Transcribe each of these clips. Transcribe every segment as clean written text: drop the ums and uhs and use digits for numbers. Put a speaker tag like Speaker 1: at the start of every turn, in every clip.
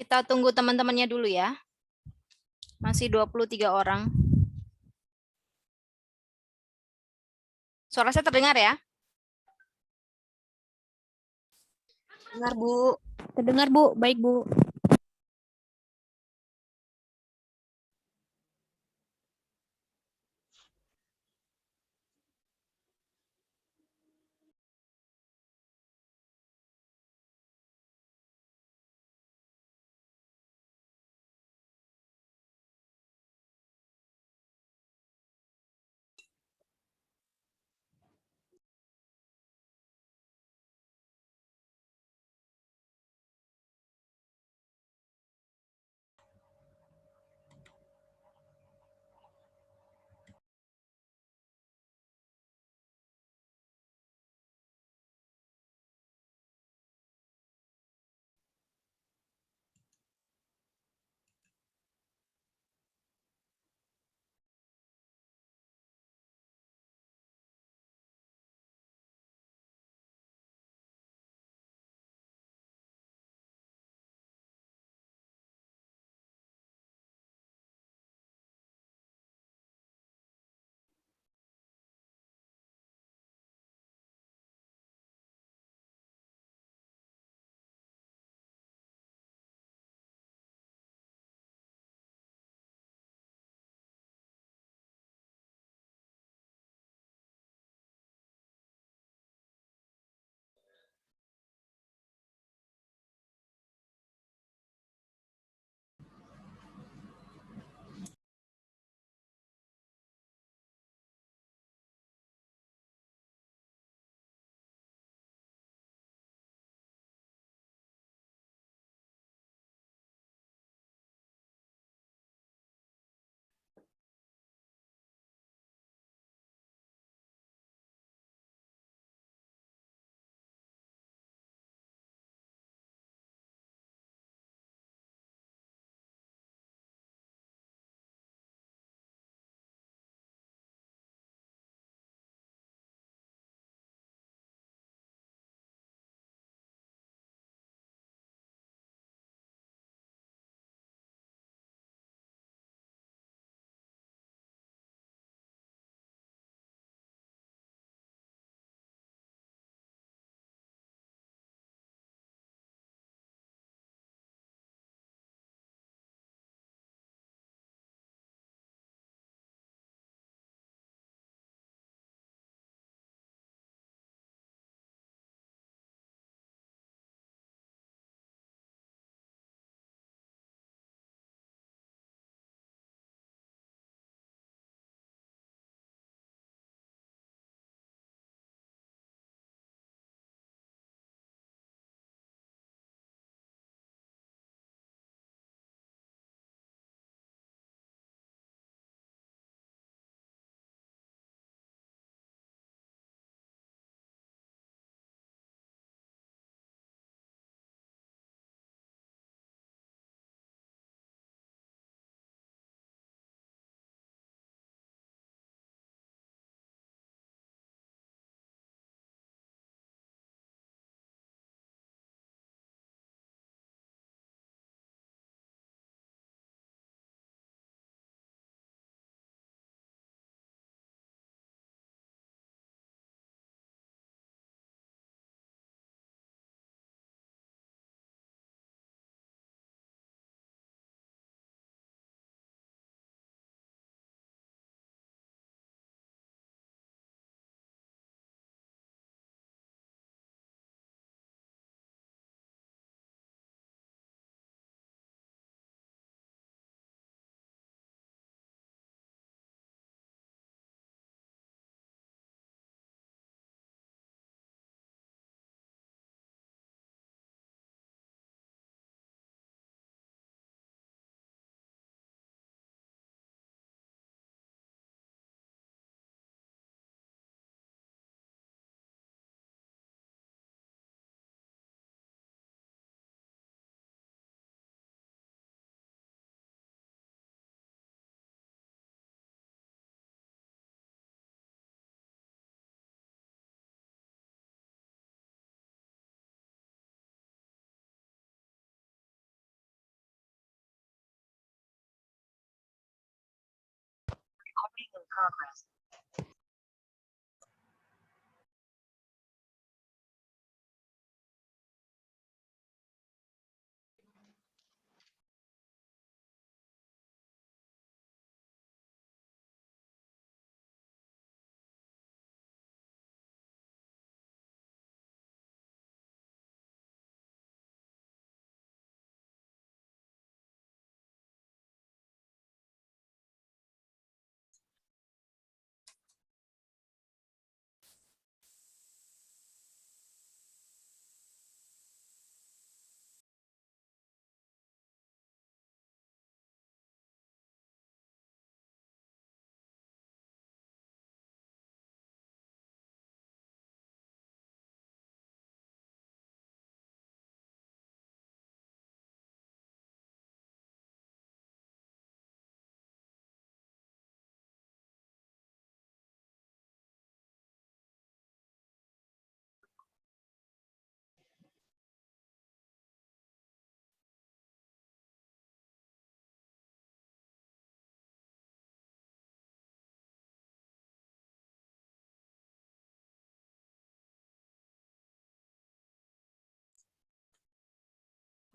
Speaker 1: Kita tunggu teman-temannya dulu ya. Masih 23 orang. Suara saya terdengar ya?
Speaker 2: Dengar, Bu. Terdengar, Bu. Baik, Bu.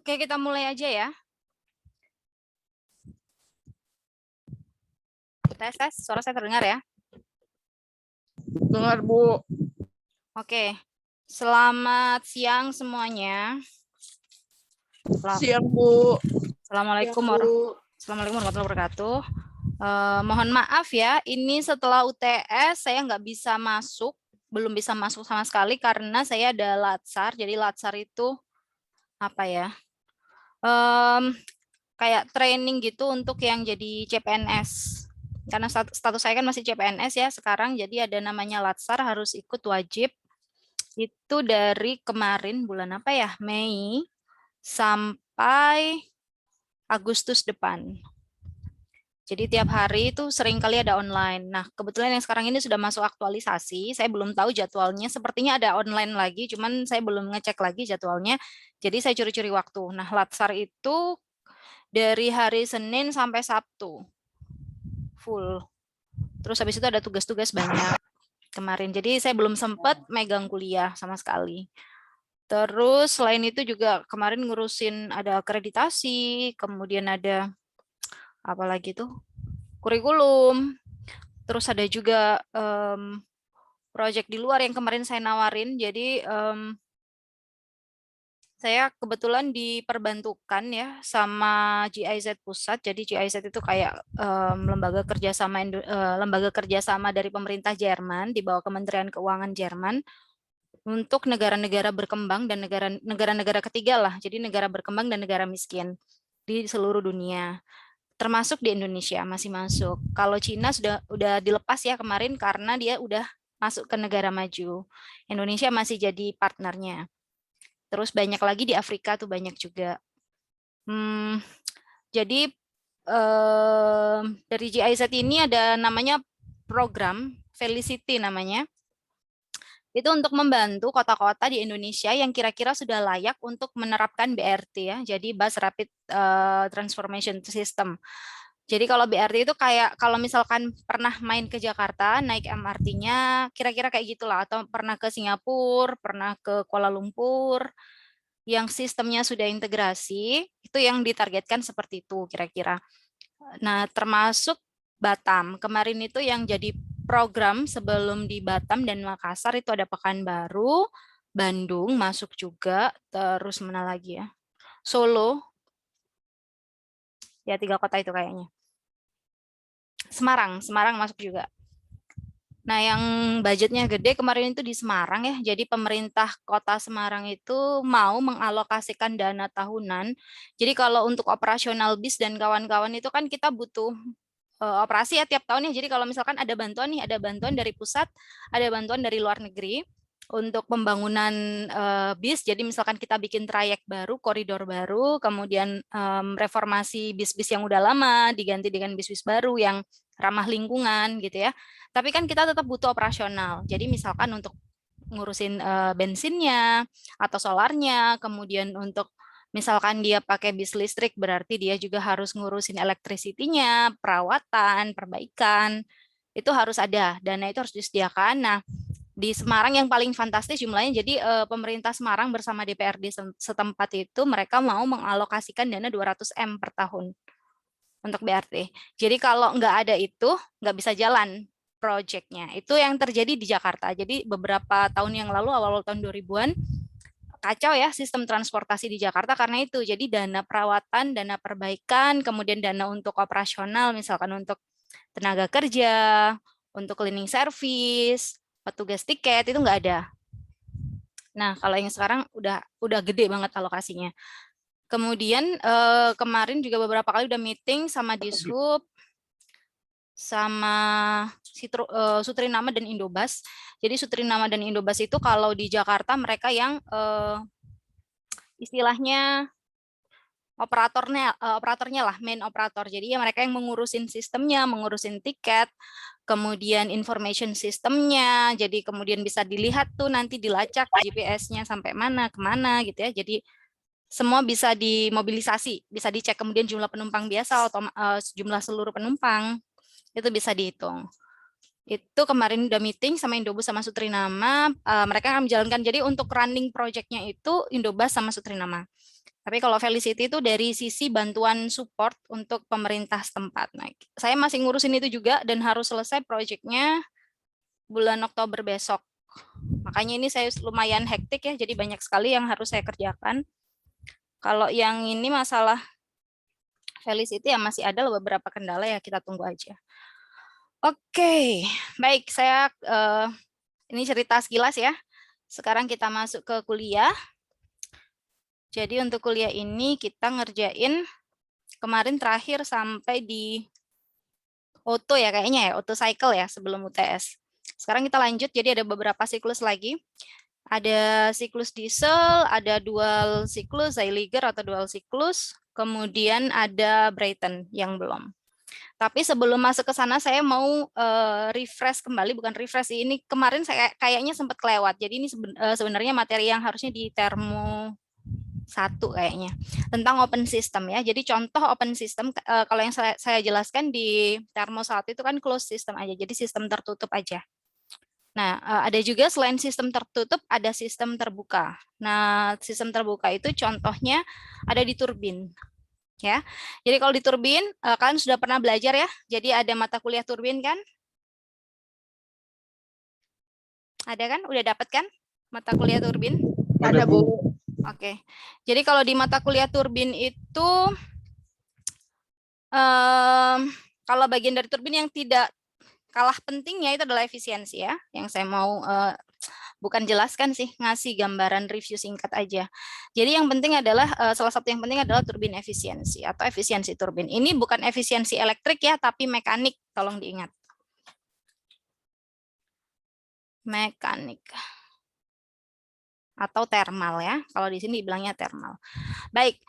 Speaker 1: Oke, kita mulai aja ya. Tes, suara saya terdengar ya?
Speaker 3: Dengar, Bu.
Speaker 1: Oke, selamat siang semuanya.
Speaker 3: Siang, Bu.
Speaker 1: Assalamualaikum
Speaker 3: Siang, Bu.
Speaker 1: warahmatullahi wabarakatuh. Mohon maaf ya, ini setelah UTS saya nggak bisa masuk, belum bisa masuk sama sekali karena saya ada latsar. Jadi latsar itu apa ya? Kayak training gitu untuk yang jadi CPNS. Karena status saya kan masih CPNS ya sekarang, jadi ada namanya latsar, harus ikut wajib. Itu dari kemarin bulan apa ya? Mei sampai Agustus depan. Jadi tiap hari itu sering kali ada online. Nah, kebetulan yang sekarang ini sudah masuk aktualisasi. Saya belum tahu jadwalnya. Sepertinya ada online lagi, cuman saya belum ngecek lagi jadwalnya. Jadi saya curi-curi waktu. Nah, latsar itu dari hari Senin sampai Sabtu. Full. Terus habis itu ada tugas-tugas banyak kemarin. Jadi saya belum sempat megang kuliah sama sekali. Terus selain itu juga kemarin ngurusin ada akreditasi, kemudian ada apa lagi tuh? Kurikulum. Terus ada juga project di luar yang kemarin saya nawarin. Jadi saya kebetulan diperbantukan ya sama GIZ Pusat. Jadi GIZ itu kayak lembaga kerjasama dari pemerintah Jerman di bawah Kementerian Keuangan Jerman untuk negara-negara berkembang dan negara-negara ketiga lah. Jadi negara berkembang dan negara miskin di seluruh dunia. Termasuk di Indonesia masih masuk. Kalau Cina udah dilepas ya kemarin karena dia udah masuk ke negara maju. Indonesia masih jadi partnernya. Terus banyak lagi di Afrika tuh banyak juga. Jadi dari GIZ ini ada namanya program Felicity namanya. Itu untuk membantu kota-kota di Indonesia yang kira-kira sudah layak untuk menerapkan BRT ya. Jadi Bus Rapid Transformation System. Jadi kalau BRT itu kayak kalau misalkan pernah main ke Jakarta, naik MRT-nya kira-kira kayak gitulah, atau pernah ke Singapura, pernah ke Kuala Lumpur, yang sistemnya sudah integrasi, itu yang ditargetkan seperti itu kira-kira. Nah, termasuk Batam. Kemarin itu yang jadi program sebelum di Batam dan Makassar itu ada Pekanbaru, Bandung masuk juga, terus mana lagi ya? Solo. Ya 3 kota itu kayaknya. Semarang masuk juga. Nah, yang budgetnya gede kemarin itu di Semarang ya. Jadi pemerintah Kota Semarang itu mau mengalokasikan dana tahunan. Jadi kalau untuk operasional bis dan kawan-kawan itu kan kita butuh operasi ya tiap tahun ya. Jadi kalau misalkan ada bantuan nih, ada bantuan dari pusat, ada bantuan dari luar negeri untuk pembangunan bis. Jadi misalkan kita bikin trayek baru, koridor baru, kemudian reformasi bis-bis yang udah lama diganti dengan bis-bis baru yang ramah lingkungan gitu ya. Tapi kan kita tetap butuh operasional. Jadi misalkan untuk ngurusin bensinnya atau solarnya, kemudian untuk misalkan dia pakai bis listrik berarti dia juga harus ngurusin electricity-nya, perawatan, perbaikan. Itu harus ada, dana itu harus disediakan. Nah, di Semarang yang paling fantastis jumlahnya, jadi pemerintah Semarang bersama DPRD setempat itu mereka mau mengalokasikan dana 200 M per tahun untuk BRT. Jadi kalau nggak ada itu, nggak bisa jalan proyeknya. Itu yang terjadi di Jakarta. Jadi beberapa tahun yang lalu, awal tahun 2000-an, kacau ya sistem transportasi di Jakarta karena itu. Jadi dana perawatan, dana perbaikan, kemudian dana untuk operasional, misalkan untuk tenaga kerja, untuk cleaning service, petugas tiket, itu nggak ada. Nah, kalau yang sekarang udah gede banget alokasinya. Kemudian kemarin juga beberapa kali udah meeting sama Dishub, sama Sutrinama dan Indobas. Jadi Sutrinama dan Indobas itu kalau di Jakarta mereka yang istilahnya operatornya lah, main operator. Jadi ya mereka yang mengurusin sistemnya, mengurusin tiket, kemudian information sistemnya. Jadi kemudian bisa dilihat tuh nanti dilacak GPS-nya sampai mana, kemana gitu ya. Jadi semua bisa dimobilisasi, bisa dicek kemudian jumlah penumpang biasa atau jumlah seluruh penumpang itu bisa dihitung. Itu kemarin udah meeting sama Indobus sama Sutrinama, mereka akan menjalankan. Jadi untuk running project-nya itu Indobus sama Sutrinama. Tapi kalau Felicity itu dari sisi bantuan support untuk pemerintah setempat. Nah, saya masih ngurusin itu juga dan harus selesai project-nya bulan Oktober besok. Makanya ini saya lumayan hektik ya, jadi banyak sekali yang harus saya kerjakan. Kalau yang ini masalah Felicity ya masih ada beberapa kendala ya, kita tunggu aja. Oke, baik, saya ini cerita sekilas ya. Sekarang kita masuk ke kuliah. Jadi untuk kuliah ini kita ngerjain kemarin terakhir sampai di auto ya kayaknya ya, auto cycle ya sebelum UTS. Sekarang kita lanjut, jadi ada beberapa siklus lagi. Ada siklus diesel, ada dual siklus, Zeiliger atau dual siklus, kemudian ada Brayton yang belum. Tapi sebelum masuk ke sana saya mau refresh kembali, bukan refresh sih, ini kemarin saya kayaknya sempat kelewat. Jadi ini sebenarnya materi yang harusnya di termo 1 kayaknya tentang open system ya. Jadi contoh open system kalau yang saya jelaskan di termo 1 itu kan closed system aja. Jadi sistem tertutup aja. Nah, ada juga selain sistem tertutup ada sistem terbuka. Nah, sistem terbuka itu contohnya ada di turbin. Ya. Jadi kalau di turbin kalian sudah pernah belajar ya. Jadi ada mata kuliah turbin kan? Ada kan? Udah dapat kan mata kuliah turbin?
Speaker 2: Ada, Bu.
Speaker 1: Oke. Jadi kalau di mata kuliah turbin itu kalau bagian dari turbin yang tidak kalah pentingnya itu adalah efisiensi ya. Yang saya mau bukan jelaskan sih, ngasih gambaran review singkat aja. Jadi yang penting adalah salah satu yang penting adalah turbin efisiensi atau efisiensi turbin. Ini bukan efisiensi elektrik ya, tapi mekanik, tolong diingat. Mekanik atau thermal ya. Kalau di sini dibilangnya thermal. Baik.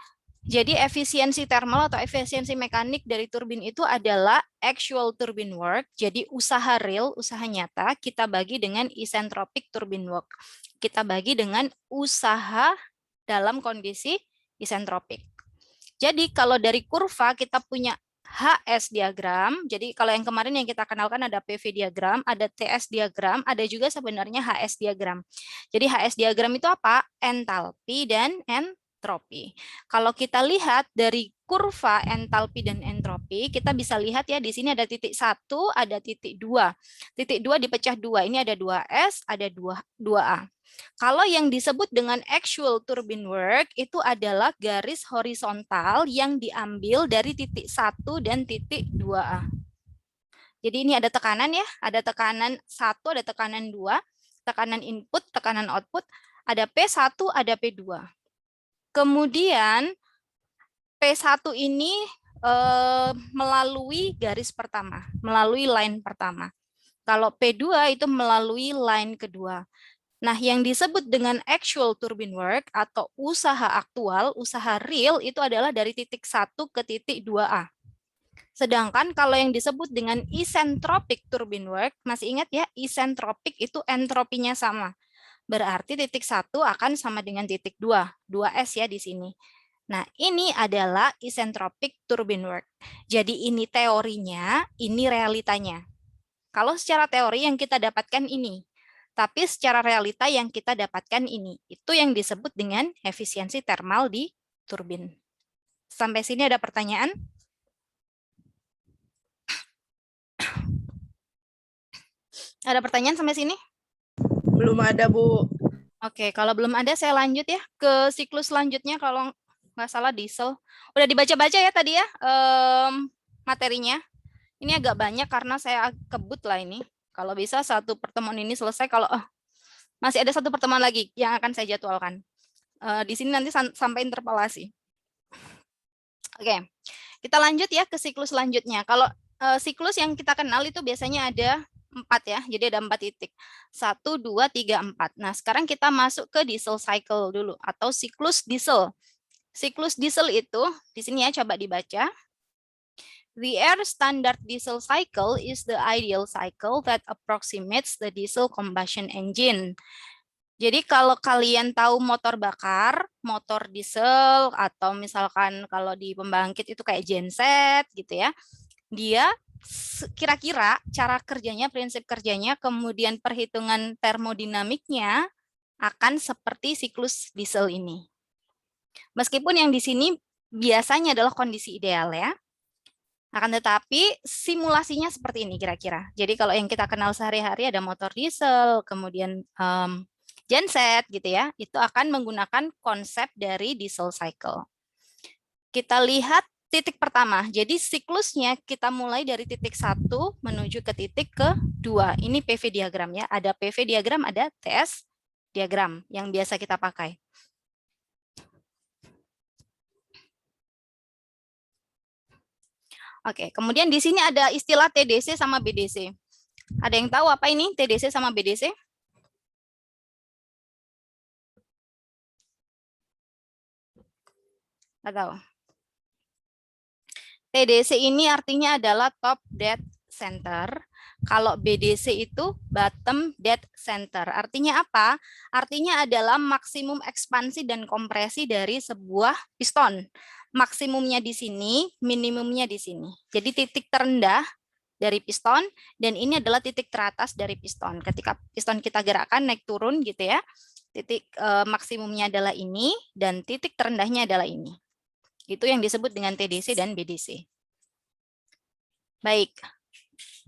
Speaker 1: Jadi efisiensi thermal atau efisiensi mekanik dari turbin itu adalah actual turbine work. Jadi usaha real, usaha nyata kita bagi dengan isentropic turbine work. Kita bagi dengan usaha dalam kondisi isentropik. Jadi kalau dari kurva kita punya HS diagram. Jadi kalau yang kemarin yang kita kenalkan ada PV diagram, ada TS diagram, ada juga sebenarnya HS diagram. Jadi HS diagram itu apa? Entalpi dan entropi. Kalau kita lihat dari kurva entalpi dan entropi, kita bisa lihat ya di sini ada titik 1, ada titik 2. Titik 2 dipecah 2. Ini ada 2S, ada 2A. Kalau yang disebut dengan actual turbine work itu adalah garis horizontal yang diambil dari titik 1 dan titik 2A. Jadi ini ada tekanan ya, ada tekanan 1, ada tekanan 2, tekanan input, tekanan output, ada P1, ada P2. Kemudian P1 ini melalui garis pertama, melalui line pertama. Kalau P2 itu melalui line kedua. Nah, yang disebut dengan actual turbine work atau usaha aktual, usaha real itu adalah dari titik 1 ke titik 2A. Sedangkan kalau yang disebut dengan isentropic turbine work, masih ingat ya, isentropic itu entropinya sama. Berarti titik 1 akan sama dengan titik 2, 2S ya di sini. Nah, ini adalah isentropic turbine work. Jadi ini teorinya, ini realitanya. Kalau secara teori yang kita dapatkan ini, tapi secara realita yang kita dapatkan ini. Itu yang disebut dengan efisiensi termal di turbin. Sampai sini ada pertanyaan? Ada pertanyaan sampai sini?
Speaker 2: Belum ada, Bu.
Speaker 1: Oke, kalau belum ada saya lanjut ya ke siklus selanjutnya kalau nggak salah diesel. Udah dibaca-baca ya tadi ya materinya. Ini agak banyak karena saya kebut lah ini. Kalau bisa satu pertemuan ini selesai, kalau masih ada satu pertemuan lagi yang akan saya jadwalkan. Di sini nanti sampai interpolasi. Oke, kita lanjut ya ke siklus selanjutnya. Kalau siklus yang kita kenal itu biasanya ada 4 ya, jadi ada 4 titik. 1, 2, 3, 4. Nah, sekarang kita masuk ke diesel cycle dulu, atau siklus diesel. Siklus diesel itu, di sini ya coba dibaca. The air standard diesel cycle is the ideal cycle that approximates the diesel combustion engine. Jadi kalau kalian tahu motor bakar, motor diesel, atau misalkan kalau di pembangkit itu kayak genset gitu ya, dia kira-kira cara kerjanya, prinsip kerjanya, kemudian perhitungan termodinamiknya akan seperti siklus diesel ini. Meskipun yang di sini biasanya adalah kondisi ideal ya, akan tetapi simulasinya seperti ini kira-kira. Jadi kalau yang kita kenal sehari-hari ada motor diesel, kemudian genset gitu ya, itu akan menggunakan konsep dari diesel cycle. Kita lihat titik pertama. Jadi siklusnya kita mulai dari titik 1 menuju ke titik ke-2. Ini PV diagram ya. Ada PV diagram, ada TS diagram yang biasa kita pakai. Oke, kemudian di sini ada istilah TDC sama BDC. Ada yang tahu apa ini TDC sama BDC? Nggak tahu. TDC ini artinya adalah top dead center. Kalau BDC itu bottom dead center. Artinya apa? Artinya adalah maksimum ekspansi dan kompresi dari sebuah piston. Maksimumnya di sini, minimumnya di sini. Jadi titik terendah dari piston, dan ini adalah titik teratas dari piston. Ketika piston kita gerakkan naik turun gitu ya, titik maksimumnya adalah ini, dan titik terendahnya adalah ini. Itu yang disebut dengan TDC dan BDC. Baik,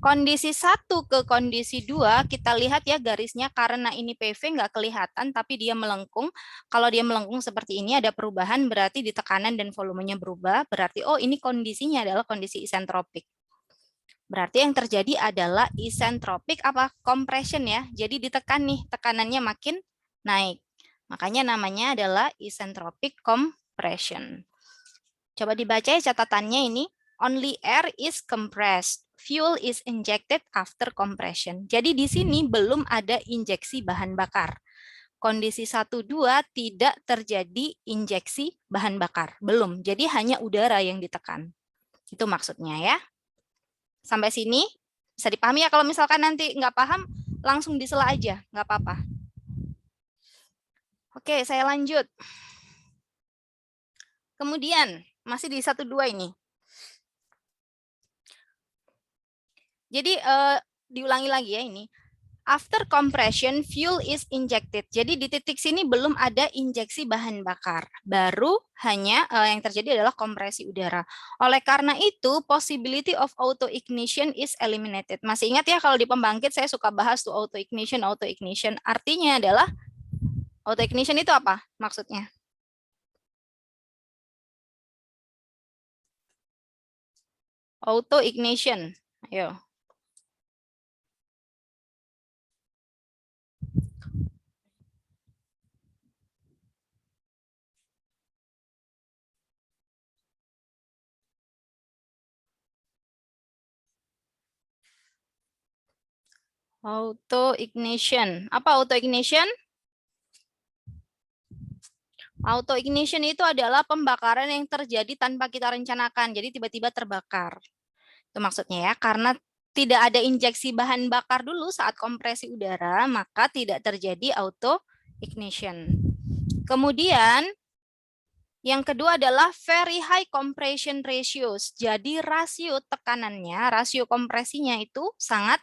Speaker 1: kondisi 1 ke kondisi 2, kita lihat ya garisnya, karena ini PV nggak kelihatan, tapi dia melengkung. Kalau dia melengkung seperti ini, ada perubahan, berarti di tekanan dan volumenya berubah, berarti oh ini kondisinya adalah kondisi isentropik. Berarti yang terjadi adalah isentropik apa? Compression ya. Jadi ditekan nih, tekanannya makin naik. Makanya namanya adalah isentropik compression. Coba dibaca ya catatannya ini. Only air is compressed. Fuel is injected after compression. Jadi di sini belum ada injeksi bahan bakar. Kondisi 1, 2 tidak terjadi injeksi bahan bakar. Belum. Jadi hanya udara yang ditekan. Itu maksudnya ya. Sampai sini bisa dipahami ya. Kalau misalkan nanti nggak paham, langsung disela aja, nggak apa-apa. Oke, saya lanjut. Kemudian, masih di 1, 2 ini. Jadi, diulangi lagi ya ini. After compression, fuel is injected. Jadi di titik sini belum ada injeksi bahan bakar. Baru hanya yang terjadi adalah kompresi udara. Oleh karena itu, possibility of auto ignition is eliminated. Masih ingat ya kalau di pembangkit saya suka bahas tuh auto ignition, auto ignition. Artinya adalah auto ignition itu apa maksudnya? Auto ignition. Ayo. Auto ignition. Apa auto ignition? Auto ignition itu adalah pembakaran yang terjadi tanpa kita rencanakan. Jadi tiba-tiba terbakar. Itu maksudnya ya, karena tidak ada injeksi bahan bakar dulu saat kompresi udara, maka tidak terjadi auto ignition. Kemudian yang kedua adalah very high compression ratios. Jadi rasio tekanannya, rasio kompresinya itu sangat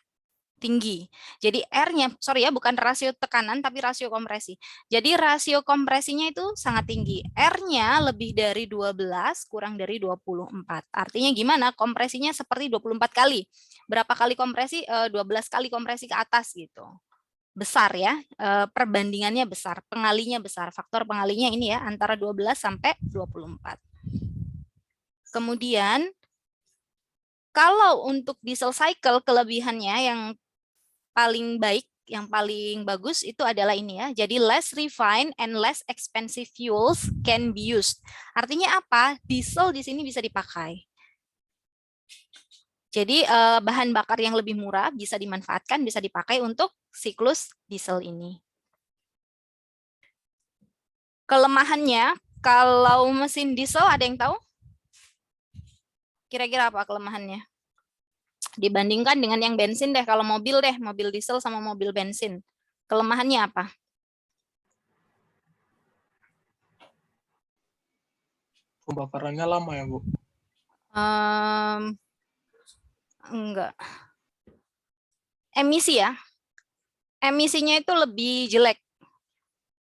Speaker 1: tinggi. Jadi R-nya, sorry ya, bukan rasio tekanan, tapi rasio kompresi. Jadi rasio kompresinya itu sangat tinggi. R-nya lebih dari 12, kurang dari 24. Artinya gimana? Kompresinya seperti 24 kali. Berapa kali kompresi? 12 kali kompresi ke atas gitu. Besar ya, perbandingannya besar, pengalinya besar. Faktor pengalinya ini ya, antara 12 sampai 24. Kemudian, kalau untuk diesel cycle, kelebihannya yang paling baik, yang paling bagus itu adalah ini ya. Jadi less refined and less expensive fuels can be used. Artinya apa? Diesel di sini bisa dipakai. Jadi bahan bakar yang lebih murah bisa dimanfaatkan, bisa dipakai untuk siklus diesel ini. Kelemahannya, kalau mesin diesel ada yang tahu? Kira-kira apa kelemahannya? Dibandingkan dengan yang bensin deh, kalau mobil deh, mobil diesel sama mobil bensin. Kelemahannya apa?
Speaker 3: Pembakarannya lama ya, Bu?
Speaker 1: Enggak. Emisi ya. Emisinya itu lebih jelek.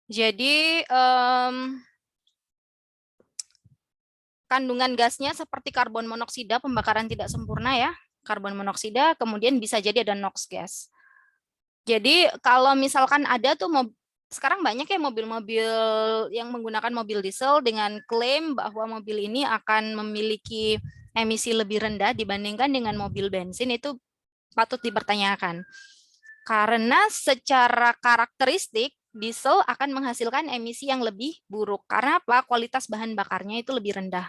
Speaker 1: Jadi kandungan gasnya seperti karbon monoksida, pembakaran tidak sempurna ya. Karbon monoksida, kemudian bisa jadi ada NOx gas. Jadi kalau misalkan ada tuh sekarang banyak ya mobil-mobil yang menggunakan mobil diesel dengan klaim bahwa mobil ini akan memiliki emisi lebih rendah dibandingkan dengan mobil bensin, itu patut dipertanyakan. Karena secara karakteristik diesel akan menghasilkan emisi yang lebih buruk. Karena apa? Kualitas bahan bakarnya itu lebih rendah.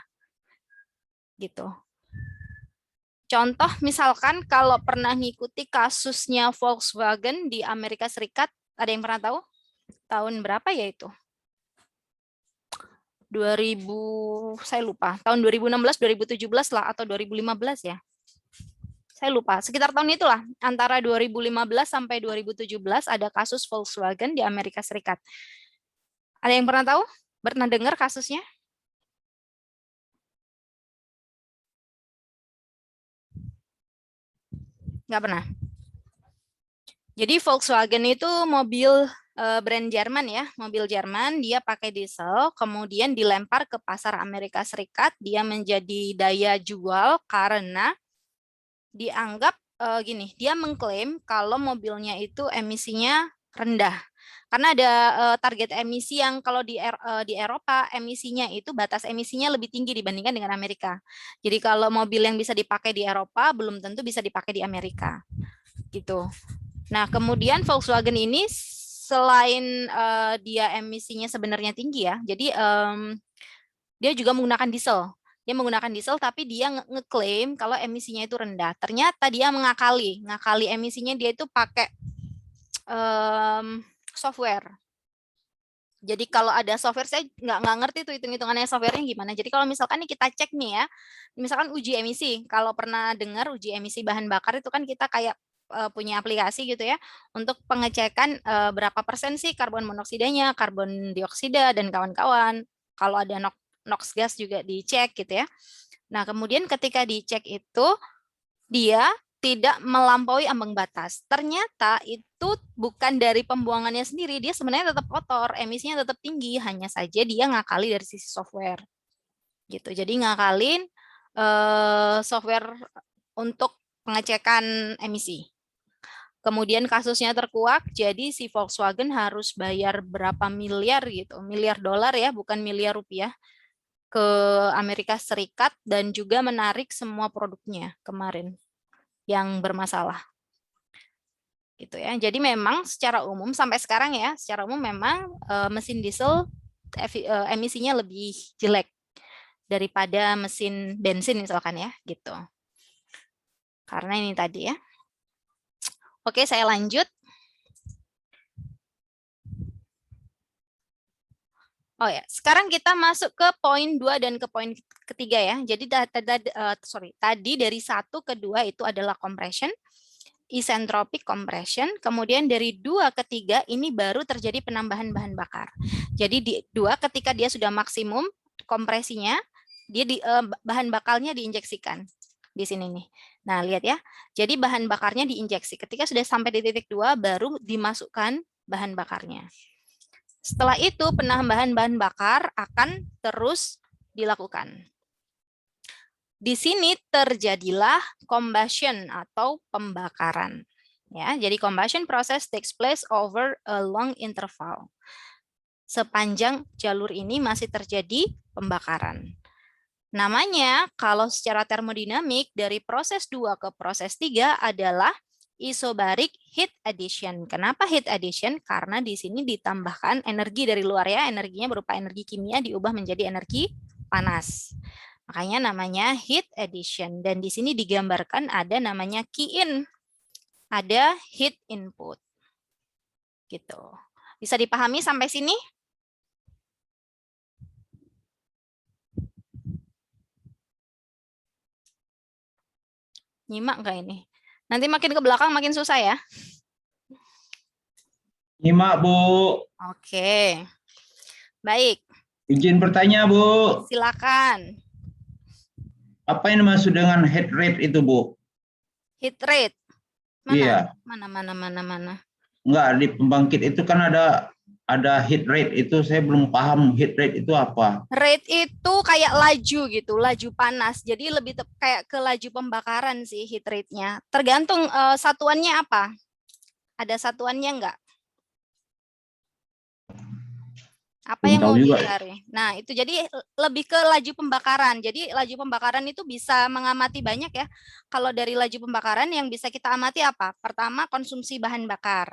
Speaker 1: Gitu. Contoh misalkan kalau pernah ngikuti kasusnya Volkswagen di Amerika Serikat, ada yang pernah tahu? Tahun berapa ya itu? 2000, saya lupa. Tahun 2016, 2017 lah, atau 2015 ya. Saya lupa. Sekitar tahun itulah. Antara 2015 sampai 2017 ada kasus Volkswagen di Amerika Serikat. Ada yang pernah tahu? Pernah dengar kasusnya? Nggak pernah. Jadi Volkswagen itu mobil brand Jerman ya, mobil Jerman, dia pakai diesel, kemudian dilempar ke pasar Amerika Serikat, dia menjadi daya jual karena dianggap gini, dia mengklaim kalau mobilnya itu emisinya rendah. Karena ada target emisi yang kalau di Eropa emisinya itu batas emisinya lebih tinggi dibandingkan dengan Amerika. Jadi kalau mobil yang bisa dipakai di Eropa belum tentu bisa dipakai di Amerika. Gitu. Nah, kemudian Volkswagen ini selain dia emisinya sebenarnya tinggi ya, jadi dia juga menggunakan diesel. Dia menggunakan diesel, tapi dia ngeklaim kalau emisinya itu rendah. Ternyata dia ngakali emisinya, dia itu pakai software. Jadi kalau ada software, saya nggak ngerti tuh hitung-hitungannya softwarenya gimana. Jadi kalau misalkan nih kita cek nih ya, misalkan uji emisi, kalau pernah dengar uji emisi bahan bakar itu kan kita kayak punya aplikasi gitu ya untuk pengecekan berapa persen sih karbon monoksidanya, karbon dioksida dan kawan-kawan. Kalau ada NOx gas juga dicek gitu ya. Nah, kemudian ketika dicek itu dia tidak melampaui ambang batas. Ternyata itu bukan dari pembuangannya sendiri, dia sebenarnya tetap kotor, emisinya tetap tinggi, hanya saja dia ngakali dari sisi software. Gitu. Jadi ngakalin software untuk pengecekan emisi. Kemudian kasusnya terkuak, jadi si Volkswagen harus bayar berapa miliar gitu, miliar dolar ya, bukan miliar rupiah, ke Amerika Serikat dan juga menarik semua produknya kemarin yang bermasalah. Gitu ya. Jadi memang secara umum sampai sekarang ya, secara umum memang mesin diesel emisinya lebih jelek daripada mesin bensin misalkan ya, gitu. Karena ini tadi ya. Oke, saya lanjut. Oh ya, sekarang kita masuk ke poin 2 dan ke poin ketiga ya. Jadi tadi dari 1 ke 2 itu adalah compression, isentropic compression, kemudian dari 2 ke 3 ini baru terjadi penambahan bahan bakar. Jadi di 2 ketika dia sudah maksimum kompresinya, dia bahan bakarnya diinjeksikan. di sini nih. Nah, lihat ya. Jadi bahan bakarnya diinjeksi. Ketika sudah sampai di titik 2, baru dimasukkan bahan bakarnya. Setelah itu, penambahan bahan bakar akan terus dilakukan. Di sini terjadilah combustion atau pembakaran. Ya, jadi combustion process takes place over a long interval. Sepanjang jalur ini masih terjadi pembakaran. Namanya kalau secara termodinamik dari proses 2 ke proses 3 adalah isobaric heat addition. Kenapa heat addition? Karena di sini ditambahkan energi dari luar ya, energinya berupa energi kimia diubah menjadi energi panas. Makanya namanya heat addition dan di sini digambarkan ada namanya key in. Ada heat input. Gitu. Bisa dipahami sampai sini? Nyimak nggak ini? Nanti makin ke belakang makin susah ya.
Speaker 4: Nyimak, Bu.
Speaker 1: Oke. Baik,
Speaker 4: Izin bertanya, Bu.
Speaker 1: silakan.
Speaker 4: Apa yang dimaksud dengan heat rate itu, Bu?
Speaker 1: Heat rate. Mana?
Speaker 4: Iya.
Speaker 1: Mana?
Speaker 4: Enggak, di pembangkit itu kan ada heat rate. Itu saya belum paham heat rate itu apa.
Speaker 1: Rate itu kayak laju gitu, laju panas. Jadi lebih kayak ke laju pembakaran sih heat rate-nya. Tergantung satuannya apa. Ada satuannya enggak? Apa yang mau dicari? Nah, itu jadi lebih ke laju pembakaran. Jadi laju pembakaran itu bisa mengamati banyak ya. Kalau dari laju pembakaran yang bisa kita amati apa? Pertama, konsumsi bahan bakar.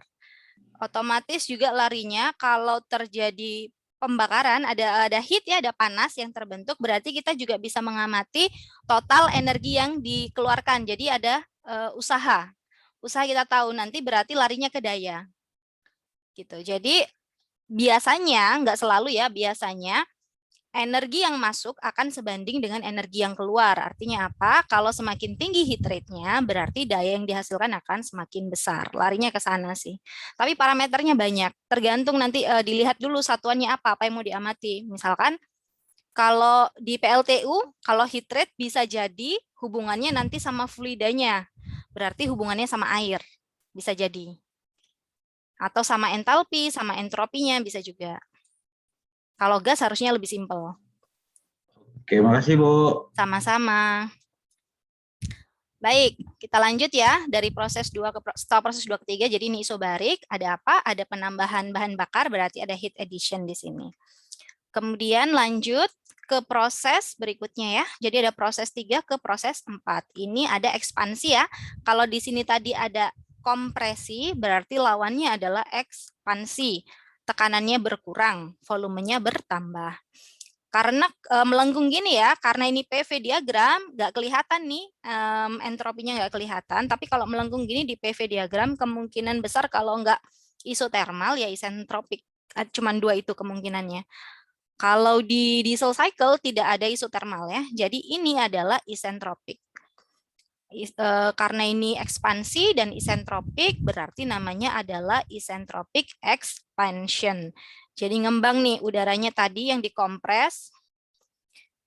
Speaker 1: Otomatis juga larinya kalau terjadi pembakaran, ada heat ya, ada panas yang terbentuk, berarti kita juga bisa mengamati total energi yang dikeluarkan. Jadi ada usaha. Usaha kita tahu nanti berarti larinya ke daya. Gitu. Jadi biasanya, nggak selalu ya, biasanya energi yang masuk akan sebanding dengan energi yang keluar. Artinya apa? Kalau semakin tinggi heat rate-nya, berarti daya yang dihasilkan akan semakin besar. Larinya ke sana sih. Tapi parameternya banyak. Tergantung nanti dilihat dulu satuannya apa yang mau diamati. Misalkan kalau di PLTU, kalau heat rate bisa jadi hubungannya nanti sama fluidanya. Berarti hubungannya sama air. Bisa jadi. Atau sama entalpi, sama entropinya bisa juga. Kalau gas harusnya lebih simpel.
Speaker 4: Oke, makasih, Bu.
Speaker 1: Sama-sama. Baik, kita lanjut ya dari proses 2 ke setelah proses 2 ke 3. Jadi ini isobarik, ada apa? Ada penambahan bahan bakar, berarti ada heat addition di sini. Kemudian lanjut ke proses berikutnya ya. Jadi ada proses 3 ke proses 4. Ini ada ekspansi ya. Kalau di sini tadi ada kompresi, berarti lawannya adalah ekspansi. Tekanannya berkurang, volumenya bertambah. Karena melengkung gini ya, karena ini PV diagram, nggak kelihatan nih, entropinya nggak kelihatan, tapi kalau melengkung gini di PV diagram, kemungkinan besar kalau nggak isotermal, ya isentropik. Cuman 2 itu kemungkinannya. Kalau di diesel cycle tidak ada isotermal ya, jadi ini adalah isentropik. Karena ini ekspansi dan isentropik, berarti namanya adalah isentropic expansion. Jadi ngembang nih, udaranya tadi yang dikompres.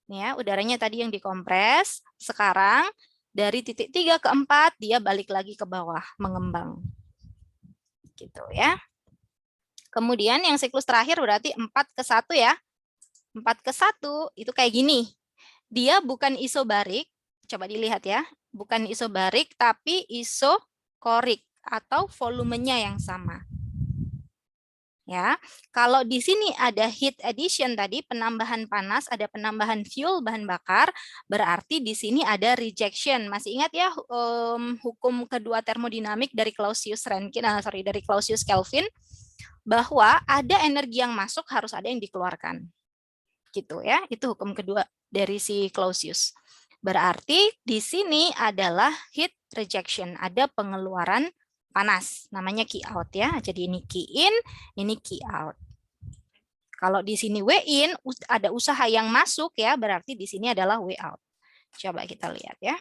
Speaker 1: Nih ya, udaranya tadi yang dikompres, sekarang dari titik 3 ke 4, dia balik lagi ke bawah, mengembang. Gitu ya. Kemudian yang siklus terakhir berarti 4 ke 1 ya. 4 ke 1 itu kayak gini. Dia bukan isobarik, coba dilihat ya. Bukan isobarik, tapi isokorik atau volumenya yang sama. Ya, kalau di sini ada heat addition tadi, penambahan panas, ada penambahan fuel bahan bakar, berarti di sini ada rejection. Masih ingat ya hukum kedua termodinamik dari Clausius-Rankine, dari Clausius-Kelvin, bahwa ada energi yang masuk harus ada yang dikeluarkan. Gitu ya, itu hukum kedua dari si Clausius. Berarti di sini adalah heat rejection, ada pengeluaran panas, namanya key out ya. Jadi ini key in, ini key out. Kalau di sini W in, ada usaha yang masuk ya, berarti di sini adalah W out. Coba kita lihat ya.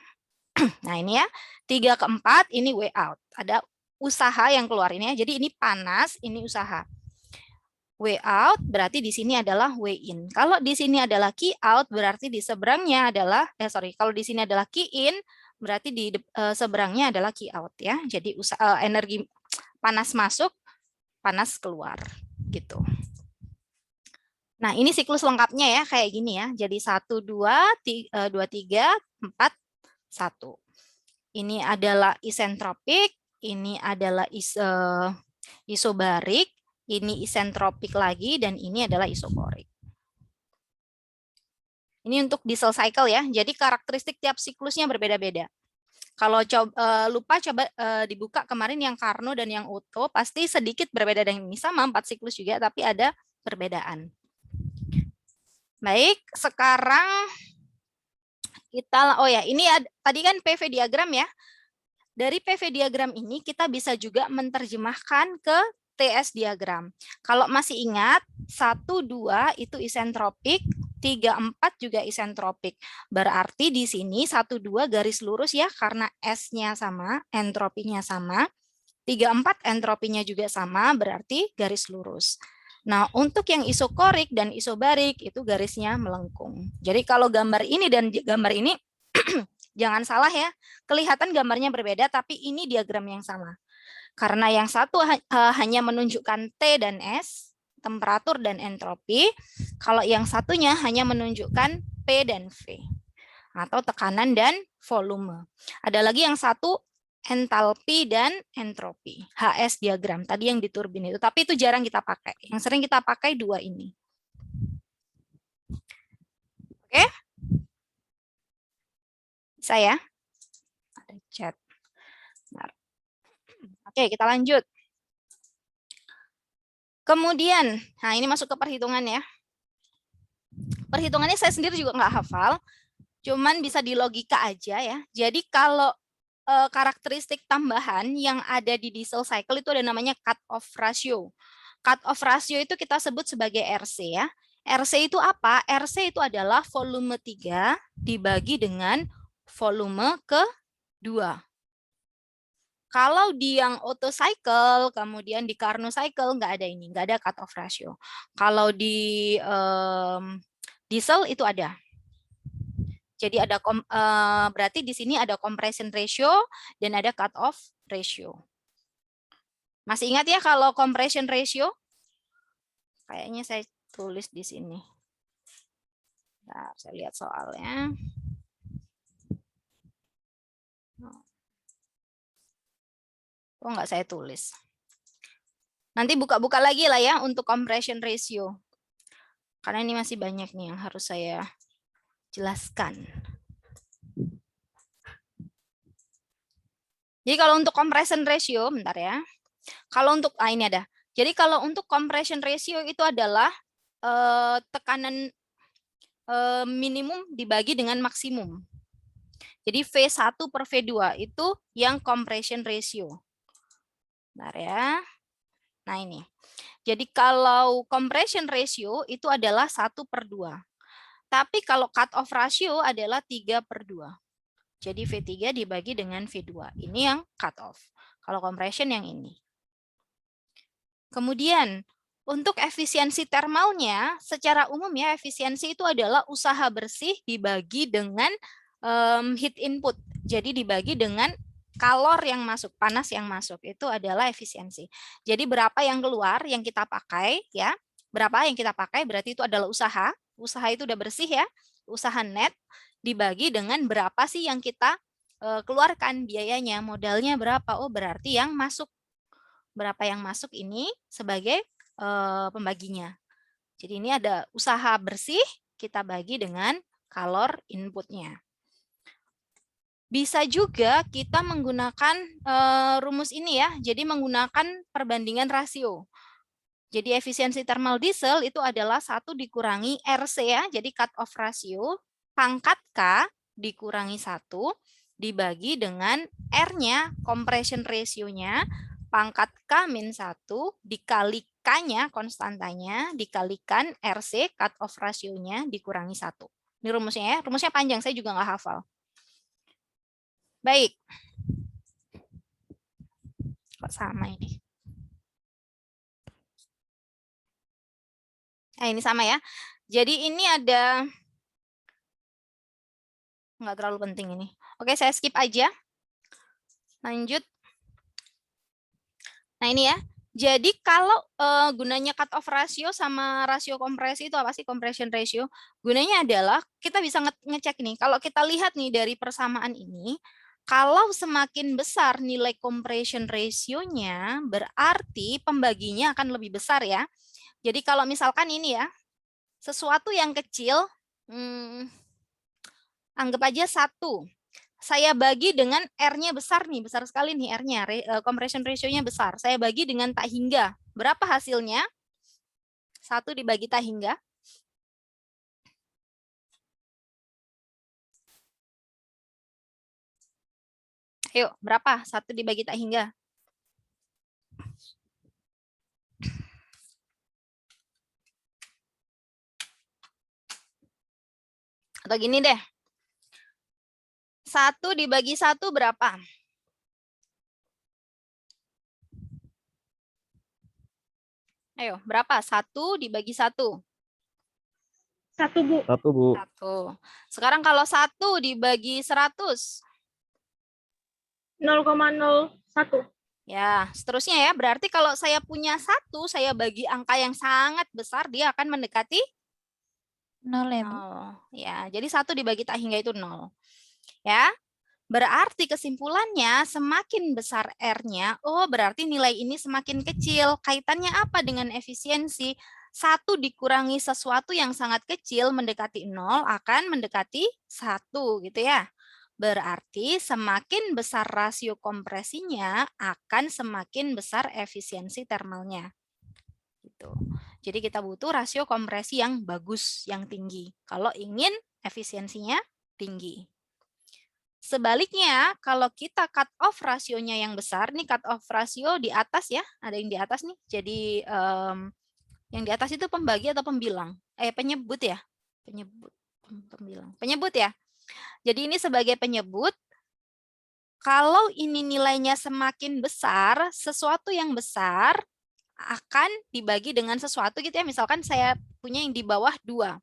Speaker 1: Nah ini ya, 3 ke 4 ini W out. Ada usaha yang keluar ini ya. Jadi ini panas, ini usaha. W out berarti di sini adalah W in. Kalau di sini adalah key out berarti di seberangnya adalah kalau di sini adalah key in, berarti di seberangnya adalah Q out ya. Jadi energi panas masuk, panas keluar gitu. Nah, ini siklus lengkapnya ya kayak gini ya. Jadi 1 2 3 4 1. Ini adalah isentropik, ini adalah isobarik, ini isentropik lagi, dan ini adalah isoborik. Ini untuk diesel cycle ya. Jadi karakteristik tiap siklusnya berbeda-beda. Kalau lupa coba dibuka kemarin yang Carnot dan yang Otto, pasti sedikit berbeda dengan ini. Sama 4 siklus juga, tapi ada perbedaan. Baik, sekarang kita, oh ya, ini tadi kan PV diagram ya. Dari PV diagram ini kita bisa juga menerjemahkan ke TS diagram. Kalau masih ingat, 1, 2 itu isentropik, 3, 4 juga isentropik. Berarti di sini 1, 2 garis lurus ya, karena S-nya sama, entropinya sama. 3, 4 entropinya juga sama, berarti garis lurus. Nah, untuk yang isokorik dan isobarik itu garisnya melengkung. Jadi kalau gambar ini dan gambar ini jangan salah ya, kelihatan gambarnya berbeda tapi ini diagram yang sama. Karena yang satu hanya menunjukkan T dan S, temperatur dan entropi, kalau yang satunya hanya menunjukkan P dan V, atau tekanan dan volume. Ada lagi yang satu entalpi dan entropi, HS diagram, tadi yang di turbin itu, tapi itu jarang kita pakai. Yang sering kita pakai dua ini. Oke? Bisa ya? Ada chat. Bentar. Oke, kita lanjut. Kemudian, nah ini masuk ke perhitungan ya. Perhitungannya saya sendiri juga nggak hafal, cuman bisa di logika aja ya. Jadi kalau karakteristik tambahan yang ada di diesel cycle itu ada namanya cut-off ratio. Cut-off ratio itu kita sebut sebagai RC ya. RC itu apa? RC itu adalah volume 3 dibagi dengan volume ke-2. Kalau di yang auto cycle, kemudian di Carnot cycle, nggak ada ini, nggak ada cut-off ratio. Kalau di diesel itu ada. Jadi ada berarti di sini ada compression ratio dan ada cut-off ratio. Masih ingat ya kalau compression ratio? Kayaknya saya tulis di sini. Nah, saya lihat soalnya. Oh, nggak saya tulis. Nanti buka-buka lagi lah ya untuk compression ratio. Karena ini masih banyak nih yang harus saya jelaskan. Jadi kalau untuk compression ratio, bentar ya. Kalau untuk, ini ada. Jadi kalau untuk compression ratio itu adalah tekanan minimum dibagi dengan maksimum. Jadi V1 per V2 itu yang compression ratio. Bentar ya. Nah ini. Jadi kalau compression ratio itu adalah 1/2. Tapi kalau cut-off ratio adalah 3/2. Jadi V3 dibagi dengan V2. Ini yang cut-off. Kalau compression yang ini. Kemudian, untuk efisiensi termalnya, secara umum ya, efisiensi itu adalah usaha bersih dibagi dengan heat input. Jadi dibagi dengan kalor yang masuk, panas yang masuk. Itu adalah efisiensi. Jadi berapa yang keluar, yang kita pakai, ya. Berapa yang kita pakai, berarti itu adalah usaha. Usaha itu udah bersih ya. Usaha net dibagi dengan berapa sih yang kita keluarkan biayanya, modalnya berapa. Oh, berarti yang masuk. Berapa yang masuk ini sebagai pembaginya. Jadi ini ada usaha bersih, kita bagi dengan kalor inputnya. Bisa juga kita menggunakan rumus ini ya, jadi menggunakan perbandingan rasio. Jadi efisiensi thermal diesel itu adalah 1 dikurangi RC ya, jadi cut off ratio, pangkat K dikurangi 1, dibagi dengan R-nya, compression ratio-nya, pangkat K min 1, dikali K-nya, konstantanya, dikalikan RC, cut off ratio-nya, dikurangi 1. Ini rumusnya ya, rumusnya panjang, saya juga nggak hafal. Baik. Kok sama ini? Nah, ini sama ya. Jadi ini ada, nggak terlalu penting ini. Oke, saya skip aja. Lanjut. Nah, ini ya. Jadi kalau gunanya cut off ratio sama rasio kompresi itu apa sih, compression ratio? Gunanya adalah kita bisa ngecek nih. Kalau kita lihat nih dari persamaan ini, kalau semakin besar nilai compression ratio-nya, berarti pembaginya akan lebih besar ya. Jadi kalau misalkan ini ya, sesuatu yang kecil, anggap aja 1. Saya bagi dengan R-nya besar nih, besar sekali nih R-nya, compression ratio-nya besar. Saya bagi dengan tak hingga. Berapa hasilnya? 1 dibagi tak hingga. Ayo, berapa? 1 dibagi tak hingga. Atau gini deh. 1 dibagi 1 berapa? Ayo, berapa? 1 dibagi 1.
Speaker 2: 1, Bu.
Speaker 5: 1, Bu.
Speaker 1: 1. Sekarang kalau 1 dibagi 100.
Speaker 2: 0,01.
Speaker 1: Ya, seterusnya ya. Berarti kalau saya punya 1, saya bagi angka yang sangat besar, dia akan mendekati
Speaker 2: 0 ya, Bu.
Speaker 1: 0. Ya, jadi 1 dibagi tak hingga itu 0. Ya. Berarti kesimpulannya semakin besar R-nya, oh berarti nilai ini semakin kecil. Kaitannya apa dengan efisiensi? 1 dikurangi sesuatu yang sangat kecil mendekati 0 akan mendekati 1 gitu ya. Berarti semakin besar rasio kompresinya akan semakin besar efisiensi termalnya. Gitu. Jadi kita butuh rasio kompresi yang bagus, yang tinggi. Kalau ingin efisiensinya tinggi. Sebaliknya, kalau kita cut off rasionya yang besar, nih cut off rasio di atas ya, ada yang di atas nih. Jadi yang di atas itu pembagi atau pembilang? Penyebut ya, penyebut ya. Jadi ini sebagai penyebut. Kalau ini nilainya semakin besar, sesuatu yang besar akan dibagi dengan sesuatu gitu ya. Misalkan saya punya yang di bawah 2.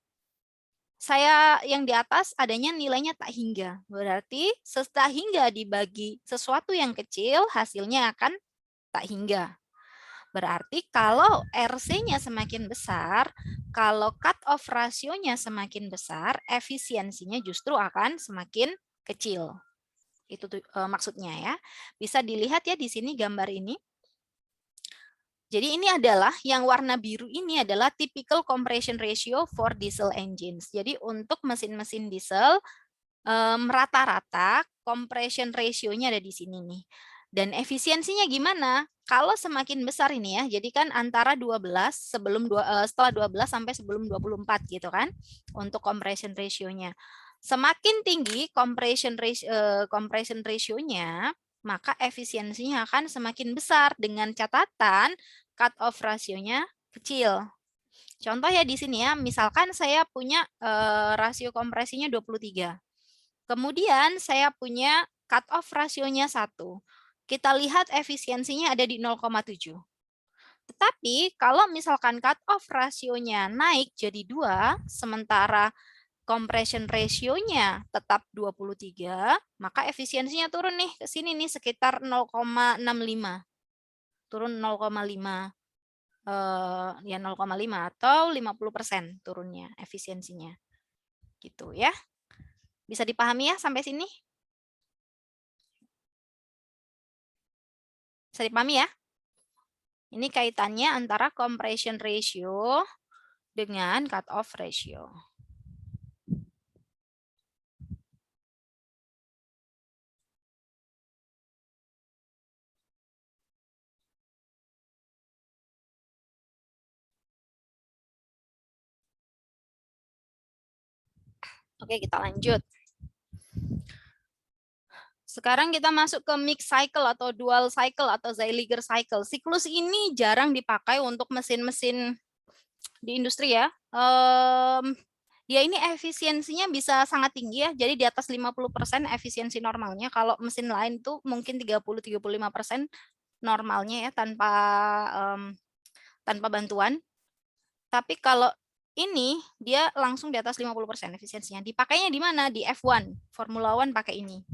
Speaker 1: Saya yang di atas adanya nilainya tak hingga. Berarti tak hingga dibagi sesuatu yang kecil, hasilnya akan tak hingga. Berarti kalau RC-nya semakin besar, kalau cut off rasionya semakin besar, efisiensinya justru akan semakin kecil. Itu maksudnya ya. Bisa dilihat ya di sini gambar ini. Jadi ini adalah yang warna biru ini adalah typical compression ratio for diesel engines. Jadi untuk mesin-mesin diesel rata-rata compression ratio-nya ada di sini nih. Dan efisiensinya gimana? Kalau semakin besar ini ya, jadi kan antara 12 setelah 12 sampai sebelum 24 gitu kan untuk compression ratio-nya. Semakin tinggi compression ratio-nya, maka efisiensinya akan semakin besar dengan catatan cut off rasionya kecil. Contoh ya di sini ya, misalkan saya punya rasio kompresinya 23. Kemudian saya punya cut off rasionya 1. Kita lihat efisiensinya ada di 0,7. Tetapi kalau misalkan cut off rasionya naik jadi 2, sementara compression ratio-nya tetap 23, maka efisiensinya turun nih ke sini nih sekitar 0,65. Turun 0,5. Ya 0,5 atau 50% turunnya efisiensinya. Gitu ya. Bisa dipahami ya sampai sini? Bisa dipahami ya? Ini kaitannya antara compression ratio dengan cut off ratio. Oke, kita lanjut. Sekarang kita masuk ke mixed cycle atau dual cycle atau Zeiliger cycle. Siklus ini jarang dipakai untuk mesin-mesin di industri ya. Dia ini efisiensinya bisa sangat tinggi ya. Jadi di atas 50% efisiensi normalnya. Kalau mesin lain tuh mungkin 30-35% normalnya ya tanpa bantuan. Tapi kalau ini dia langsung di atas 50% efisiensinya. Dipakainya di mana? Di F1, Formula One pakai ini.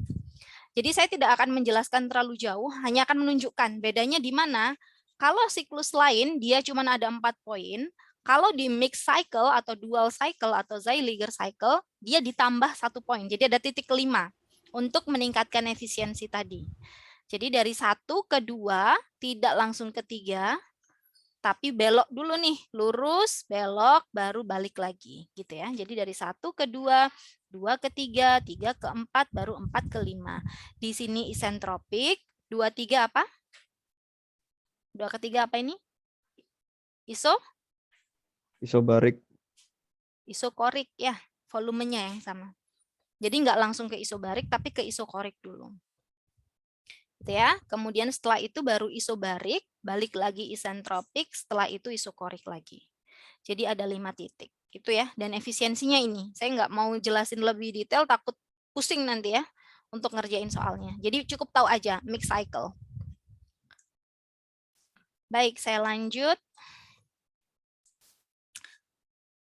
Speaker 1: Jadi saya tidak akan menjelaskan terlalu jauh, hanya akan menunjukkan bedanya di mana. Kalau siklus lain dia cuma ada 4 poin, kalau di mixed cycle atau dual cycle atau Zeiliger cycle, dia ditambah 1 poin. Jadi ada titik kelima untuk meningkatkan efisiensi tadi. Jadi dari 1 ke 2, tidak langsung ke 3, tapi belok dulu nih, lurus, belok, baru balik lagi, gitu ya. Jadi dari 1 ke 2, 2 ke 3, 3 ke 4, baru 4 ke 5. Di sini isentropik, 2, 3 apa? 2 ke 3 apa ini?
Speaker 5: Isobarik.
Speaker 1: Isokorik ya, volumenya yang sama. Jadi nggak langsung ke isobarik, tapi ke isokorik dulu. Gitu ya. Kemudian setelah itu baru isobarik, balik lagi isentropik, setelah itu isokorik lagi. Jadi ada 5 titik. Itu ya, dan efisiensinya ini. Saya nggak mau jelasin lebih detail, takut pusing nanti ya untuk ngerjain soalnya. Jadi cukup tahu aja, mixed cycle. Baik, saya lanjut.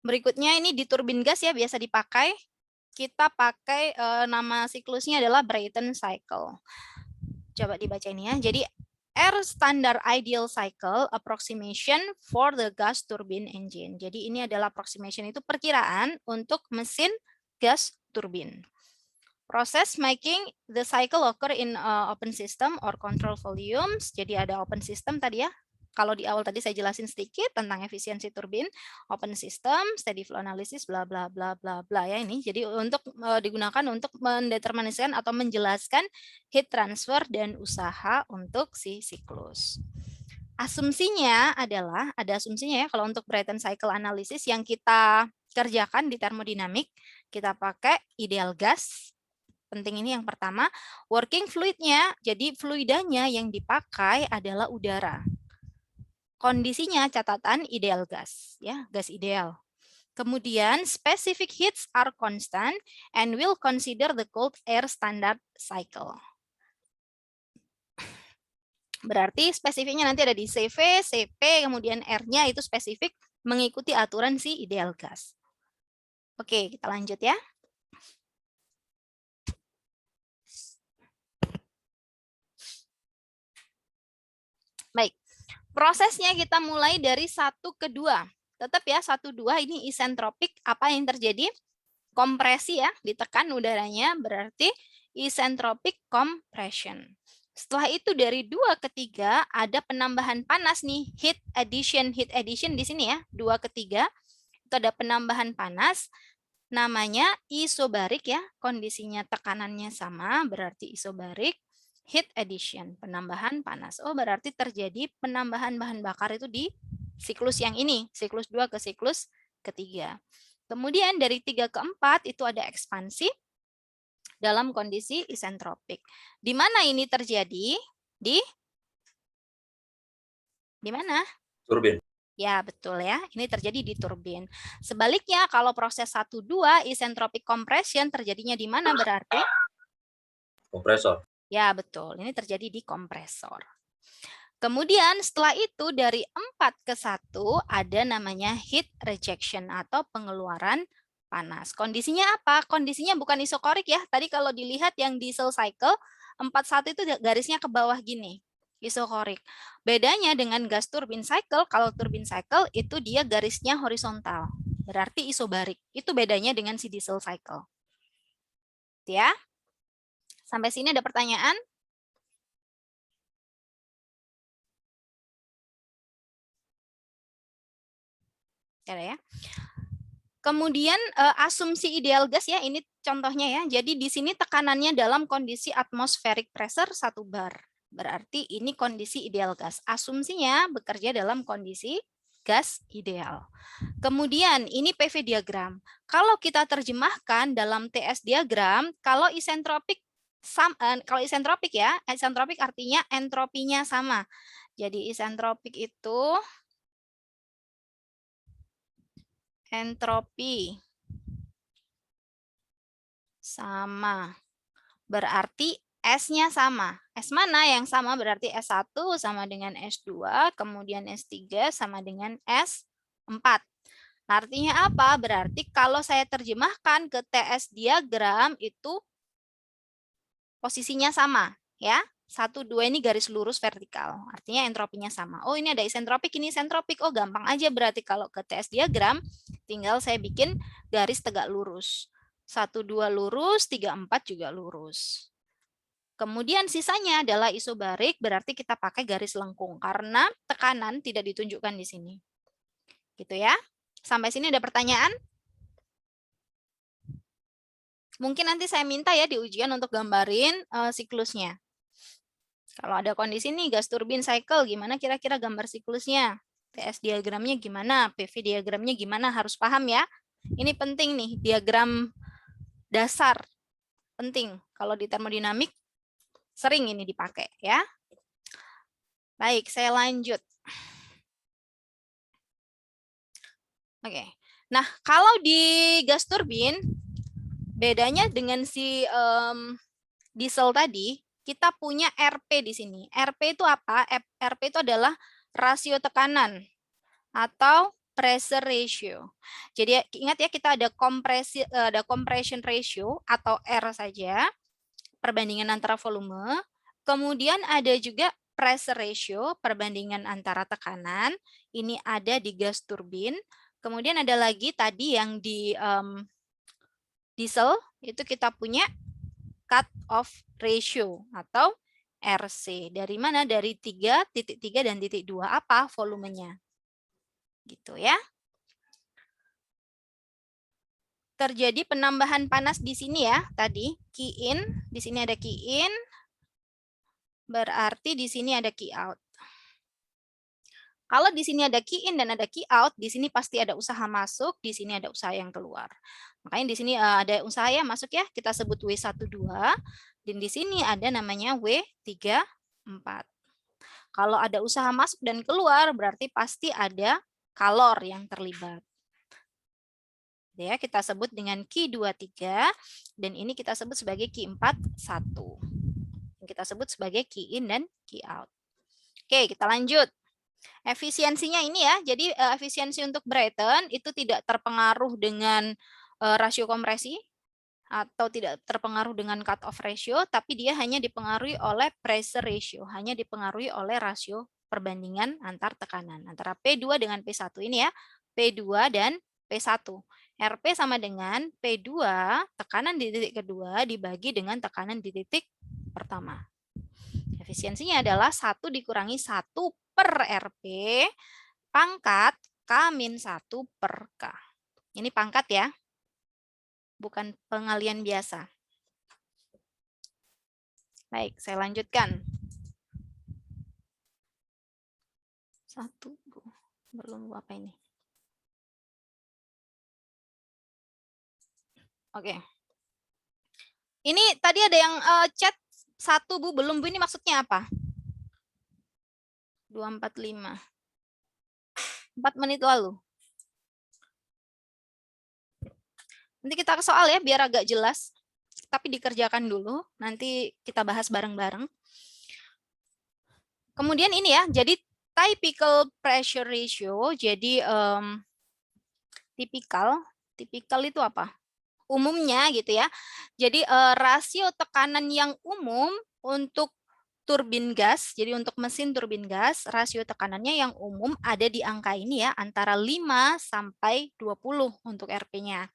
Speaker 1: Berikutnya ini di turbin gas ya, biasa dipakai. Kita pakai nama siklusnya adalah Brayton cycle. Coba dibaca ini ya. Jadi R standard ideal cycle approximation for the gas turbine engine. Jadi ini adalah approximation, itu perkiraan untuk mesin gas turbin. Process making the cycle occur in open system or control volumes. Jadi ada open system tadi ya. Kalau di awal tadi saya jelasin sedikit tentang efisiensi turbin, open system, steady flow analysis, bla bla bla bla bla ya ini. Jadi untuk digunakan untuk mendeterminasikan atau menjelaskan heat transfer dan usaha untuk si siklus. Asumsinya adalah, ada asumsinya ya kalau untuk Brayton cycle analysis yang kita kerjakan di termodinamik, kita pakai ideal gas. Penting ini yang pertama, working fluidnya, jadi fluidanya yang dipakai adalah udara. Kondisinya catatan ideal gas, ya, gas ideal. Kemudian specific heats are constant and will consider the cold air standard cycle. Berarti spesifiknya nanti ada di CV, CP, kemudian R-nya itu spesifik mengikuti aturan si ideal gas. Oke, kita lanjut ya. Baik. Prosesnya kita mulai dari 1 ke 2. Tetap ya 1, 2 ini isentropik. Apa yang terjadi? Kompresi ya, ditekan udaranya berarti isentropic compression. Setelah itu dari 2 ke 3 ada penambahan panas nih, heat addition di sini ya, 2 ke 3 itu ada penambahan panas, namanya isobarik ya, kondisinya tekanannya sama berarti isobarik. Heat addition, penambahan panas. Oh, berarti terjadi penambahan bahan bakar itu di siklus yang ini, siklus 2 ke siklus ketiga. Kemudian dari 3 ke 4 itu ada ekspansi dalam kondisi isentropik. Di mana ini terjadi? Di mana?
Speaker 6: Turbin.
Speaker 1: Ya, betul ya. Ini terjadi di turbin. Sebaliknya, kalau proses 1-2 isentropic compression terjadinya di mana berarti?
Speaker 6: Kompresor.
Speaker 1: Ya, betul. Ini terjadi di kompresor. Kemudian setelah itu dari 4 ke 1 ada namanya heat rejection atau pengeluaran panas. Kondisinya apa? Kondisinya bukan isokorik ya. Tadi kalau dilihat yang diesel cycle 41 itu garisnya ke bawah gini. Isokorik. Bedanya dengan gas turbine cycle, kalau turbine cycle itu dia garisnya horizontal. Berarti isobarik. Itu bedanya dengan si diesel cycle. Ya. Sampai sini ada pertanyaan? Ya. Kemudian asumsi ideal gas ya, ini contohnya ya. Jadi di sini tekanannya dalam kondisi atmospheric pressure 1 bar. Berarti ini kondisi ideal gas. Asumsinya bekerja dalam kondisi gas ideal. Kemudian ini PV diagram. Kalau kita terjemahkan dalam TS diagram, kalau isentropik ya, isentropik artinya entropinya sama. Jadi isentropik itu entropi sama. Berarti S-nya sama. S mana yang sama? Berarti S1 sama dengan S2, kemudian S3 sama dengan S4. Nah, artinya apa? Berarti kalau saya terjemahkan ke TS diagram itu posisinya sama, ya. 1, 2 ini garis lurus vertikal. Artinya entropinya sama. Oh, ini ada isentropik, ini isentropik. Oh, gampang aja berarti kalau ke TS diagram tinggal saya bikin garis tegak lurus. 1, 2 lurus, 3, 4 juga lurus. Kemudian sisanya adalah isobarik, berarti kita pakai garis lengkung karena tekanan tidak ditunjukkan di sini. Gitu ya. Sampai sini ada pertanyaan? Mungkin nanti saya minta ya di ujian untuk gambarin siklusnya. Kalau ada kondisi nih gas turbin cycle, gimana kira-kira gambar siklusnya? TS diagramnya gimana? PV diagramnya gimana? Harus paham ya. Ini penting nih, diagram dasar. Penting. Kalau di termodinamik, sering ini dipakai ya. Baik, saya lanjut. Oke. Nah, kalau di gas turbin, bedanya dengan si diesel tadi, kita punya RP di sini. RP itu apa? RP itu adalah rasio tekanan atau pressure ratio. Jadi ingat ya, kita ada compression ratio atau R saja, perbandingan antara volume. Kemudian ada juga pressure ratio, perbandingan antara tekanan. Ini ada di gas turbin. Kemudian ada lagi tadi yang di diesel, itu kita punya cut-off ratio atau RC. Dari mana? Dari 3.3 dan titik 2. Apa volumenya? Gitu ya. Terjadi penambahan panas di sini ya, tadi key in, di sini ada key in, berarti di sini ada key out. Kalau di sini ada key in dan ada key out, di sini pasti ada usaha masuk, di sini ada usaha yang keluar. Makanya di sini ada usaha yang masuk ya, kita sebut W12, dan di sini ada namanya W34. Kalau ada usaha masuk dan keluar, berarti pasti ada kalor yang terlibat. Ya, kita sebut dengan Q23, dan ini kita sebut sebagai Q41. Kita sebut sebagai key in dan key out. Oke, kita lanjut. Efisiensinya ini ya, jadi efisiensi untuk Brayton itu tidak terpengaruh dengan rasio kompresi atau tidak terpengaruh dengan cut-off ratio, tapi dia hanya dipengaruhi oleh pressure ratio, hanya dipengaruhi oleh rasio perbandingan antar tekanan, antara P2 dengan P1 ini ya, P2 dan P1. RP sama dengan P2, tekanan di titik kedua dibagi dengan tekanan di titik pertama. Efisiensinya adalah 1 dikurangi 1 per RP pangkat K-1 per K. Ini pangkat ya, bukan pengalian biasa. Baik, saya lanjutkan. 1, belum apa ini? Oke. Ini tadi ada yang chat 1 Bu, belum Bu, ini maksudnya apa? 245. 4 menit lalu. Nanti kita ke soal ya, biar agak jelas. Tapi dikerjakan dulu, nanti kita bahas bareng-bareng. Kemudian ini ya, jadi typical pressure ratio, jadi tipikal itu apa? Umumnya gitu ya. Jadi rasio tekanan yang umum untuk turbin gas, jadi untuk mesin turbin gas, rasio tekanannya yang umum ada di angka ini ya, antara 5 sampai 20 untuk RP-nya.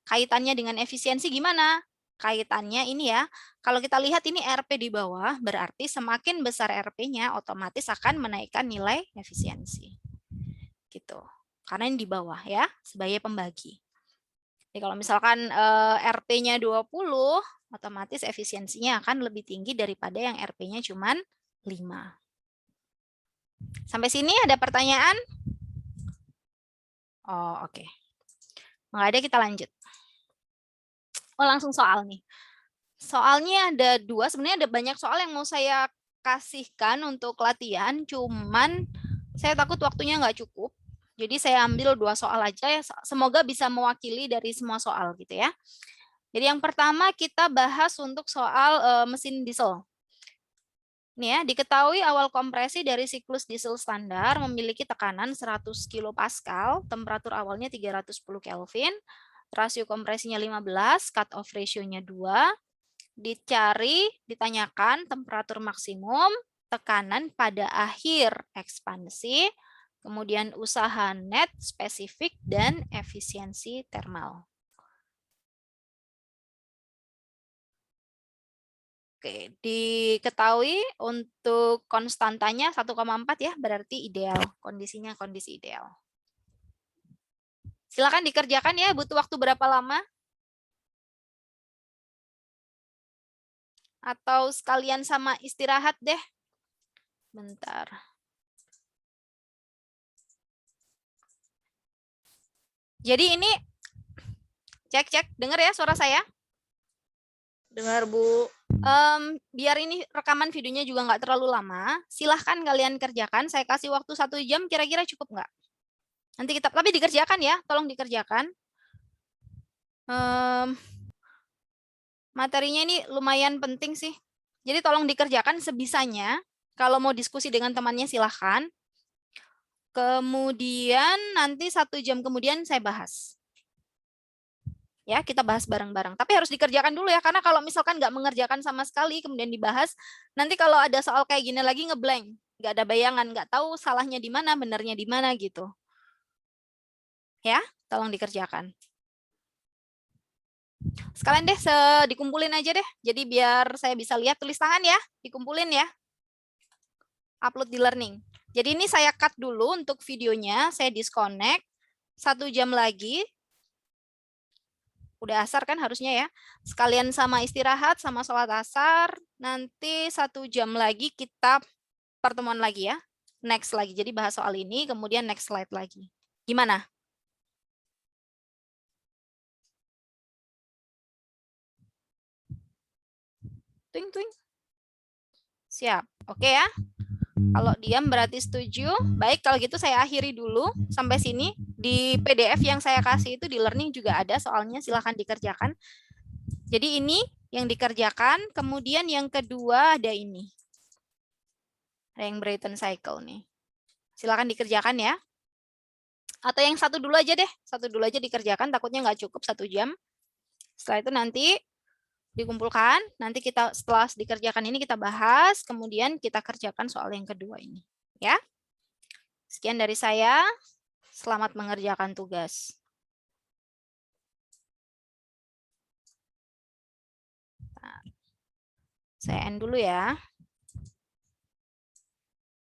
Speaker 1: Kaitannya dengan efisiensi gimana? Kaitannya ini ya, kalau kita lihat ini RP di bawah, berarti semakin besar RP-nya otomatis akan menaikkan nilai efisiensi. Gitu. Karena ini di bawah ya, sebagai pembagi. Jadi kalau misalkan RP-nya 20, otomatis efisiensinya akan lebih tinggi daripada yang RP-nya cuma 5. Sampai sini ada pertanyaan? Oh, oke. Nggak ada, kita lanjut. Oh, langsung soal nih. Soalnya ada 2, sebenarnya ada banyak soal yang mau saya kasihkan untuk latihan, cuman saya takut waktunya nggak cukup. Jadi saya ambil 2 soal aja ya, semoga bisa mewakili dari semua soal gitu ya. Jadi yang pertama kita bahas untuk soal mesin diesel. Nih ya, diketahui awal kompresi dari siklus diesel standar memiliki tekanan 100 kilopascal, temperatur awalnya 310 Kelvin, rasio kompresinya 15, cut off ratio-nya 2, ditanyakan temperatur maksimum, tekanan pada akhir ekspansi, kemudian usaha net spesifik, dan efisiensi termal. Oke, diketahui untuk konstantanya 1,4 ya, berarti ideal. Kondisinya kondisi ideal. Silakan dikerjakan ya, butuh waktu berapa lama? Atau sekalian sama istirahat deh. Bentar. Jadi ini, cek, dengar ya suara saya?
Speaker 2: Dengar, Bu.
Speaker 1: Biar ini rekaman videonya juga nggak terlalu lama, silahkan kalian kerjakan. Saya kasih waktu 1 jam, kira-kira cukup nggak? Nanti kita, tapi dikerjakan ya, tolong dikerjakan. Materinya ini lumayan penting sih. Jadi tolong dikerjakan sebisanya. Kalau mau diskusi dengan temannya silahkan. Kemudian nanti 1 jam kemudian saya bahas. Ya, kita bahas bareng-bareng. Tapi harus dikerjakan dulu ya, karena kalau misalkan nggak mengerjakan sama sekali, kemudian dibahas, nanti kalau ada soal kayak gini lagi ngeblank. Nggak ada bayangan, nggak tahu salahnya di mana, benernya di mana gitu. Ya, tolong dikerjakan. Sekalian deh, dikumpulin aja deh. Jadi biar saya bisa lihat tulis tangan ya, dikumpulin ya. Upload di learning. Jadi ini saya cut dulu untuk videonya, saya disconnect. 1 jam lagi. Udah asar kan harusnya ya. Sekalian sama istirahat, sama sholat asar. Nanti 1 jam lagi kita pertemuan lagi ya. Next lagi. Jadi bahas soal ini, kemudian next slide lagi. Gimana? Tuing. Siap. Oke ya. Kalau diam berarti setuju. Baik, kalau gitu saya akhiri dulu sampai sini. Di PDF yang saya kasih itu di learning juga ada soalnya, silahkan dikerjakan. Jadi ini yang dikerjakan, kemudian yang kedua ada ini. Ada yang Brayton cycle nih. Silahkan dikerjakan ya. Atau yang satu dulu aja deh. Satu dulu aja dikerjakan, takutnya nggak cukup 1 jam. Setelah itu nanti dikumpulkan, nanti kita setelah dikerjakan ini kita bahas, kemudian kita kerjakan soal yang kedua ini. Ya. Sekian dari saya. Selamat mengerjakan tugas. Nah, saya end dulu ya.